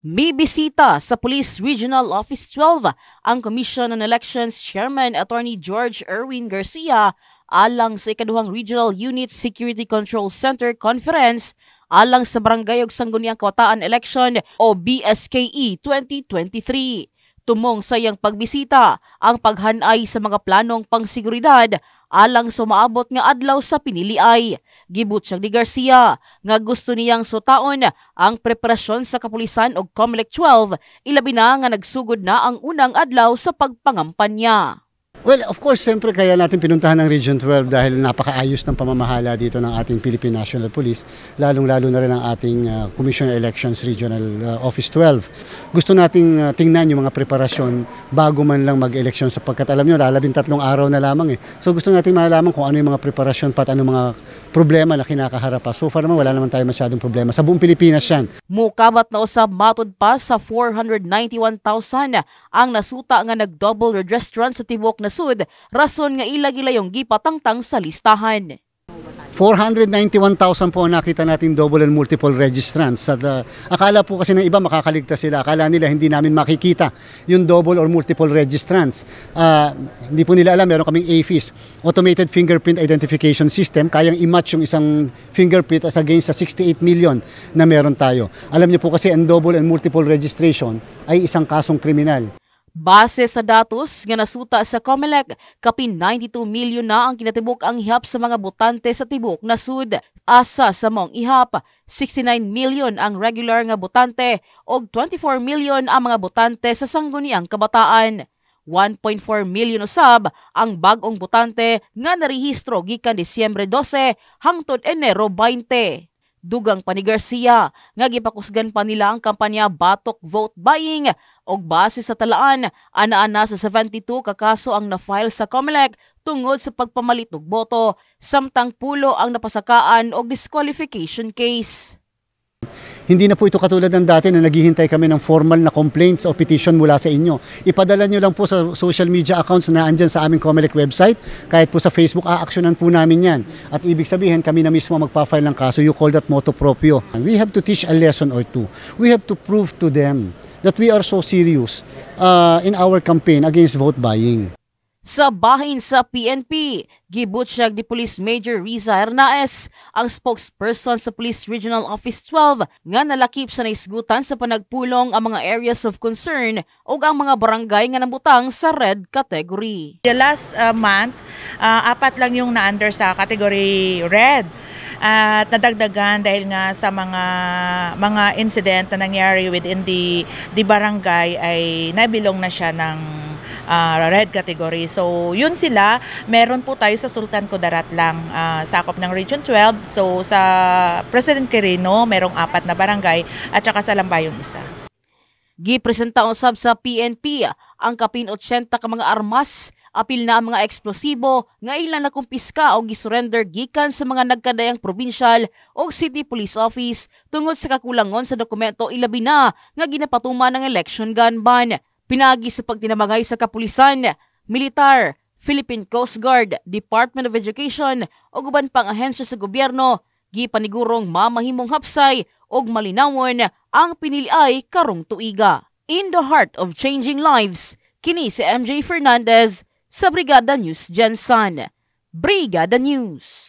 May bisita sa Police Regional Office 12 ang Commission on Elections Chairman Attorney George Erwin Garcia alang sa ikaduhang Regional Unit Security Control Center Conference alang sa Barangay ug Sangguniang Kabataan Election o BSKE 2023. Tumong sa iyang pagbisita ang paghanay sa mga planong pangseguridad alang sa maabot nga adlaw sa piniliay. Gibutyag ni Garcia nga gusto niyang sutaon ang preparasyon sa kapulisan og COMELEC 12 ilabi na nga nagsugod na ang unang adlaw sa pagpangampanya. Well, of course, siyempre kaya natin pinuntahan ng Region 12 dahil napakaayos ng pamamahala dito ng ating Philippine National Police, lalong-lalo na rin ang ating Commission on Elections Regional Office 12. Gusto nating tingnan yung mga preparasyon bago man lang mag-eleksyon sapagkat alam nyo, 13 araw na lamang eh. So gusto nating malaman kung ano yung mga preparasyon at ano mga problema na kinakaharap pa. So far naman wala naman tayo masyadong problema. Sa buong Pilipinas yan. Mukabat na usab matud pa sa 491,000 ang nasuta nga nag-double registrant sa tibok na sud, rason nga ilag-ilayong gipatangtang sa listahan. 491,000 po ang nakita natin double and multiple registrants. Akala po kasi ng iba makakaligtas sila. Akala nila hindi namin makikita yung double or multiple registrants. Hindi po nila alam, meron kaming AFIS, Automated Fingerprint Identification System. Kayang i-match yung isang fingerprint as against sa 68 million na meron tayo. Alam niyo po kasi ang double and multiple registration ay isang kasong kriminal. Base sa datos nga nasuta sa COMELEC, kapin 92 milyon na ang kinatibok ang ihap sa mga botante sa tibok na sud. Asa sa mong ihap, 69 milyon ang regular nga botante og 24 milyon ang mga botante sa Sangguniang Kabataan. 1.4 milyon usab ang bag-ong botante nga narehistro gikan Disyembre 12 hangtod Enero 20. Dugang pa ni Garcia nga gipakusgan pa nila ang kampanya Batok Vote Buying og base sa talaan ana-ana sa 72 ka kaso ang na-file sa COMELEC tungod sa pagpamalit og boto samtang pulo ang napasakaan og disqualification case. Hindi na po ito katulad ng dati na naghihintay kami ng formal na complaints o petition mula sa inyo. Ipadala nyo lang po sa social media accounts na andyan sa aming COMELEC website. Kahit po sa Facebook, aaksyonan po namin yan. At ibig sabihin, kami na mismo magpa-file ng kaso. You call that motu proprio. We have to teach a lesson or two. We have to prove to them that we are so serious in our campaign against vote buying. Sa bahin sa PNP, gibutyag ni Police Major Riza Hernaez, ang spokesperson sa Police Regional Office 12, nga nalakip sa naisgutan sa panagpulong ang mga areas of concern o ang mga barangay nga nabutang sa red category. The last month, 4 lang yung na-under sa category red. At nadagdagan dahil nga sa mga incident na nangyari within the barangay ay nabilong na siya ng red category. So yun sila, meron po tayo sa Sultan Kudarat lang, sakop ng Region 12. So sa President Quirino, merong 4 na barangay at saka sa Lambayong 1. Gipresenta usab sa PNP ang kapin 80 ka mga armas, apil na mga eksplosibo nga ilang nakumpiska o gisurrender gikan sa mga nagkadayang provincial o city police office tungod sa kakulangon sa dokumento ilabi na nga ginapatuman ng election gun ban. Pinagi sa pagtinamangay sa kapulisan, militar, Philippine Coast Guard, Department of Education o uban pang ahensya sa gobyerno, gipanigurong mamahimong hapsay og malinawon ang piniliay karong tuiga. In the heart of changing lives, kini si MJ Fernandez sa Brigada News Gensan. Brigada News.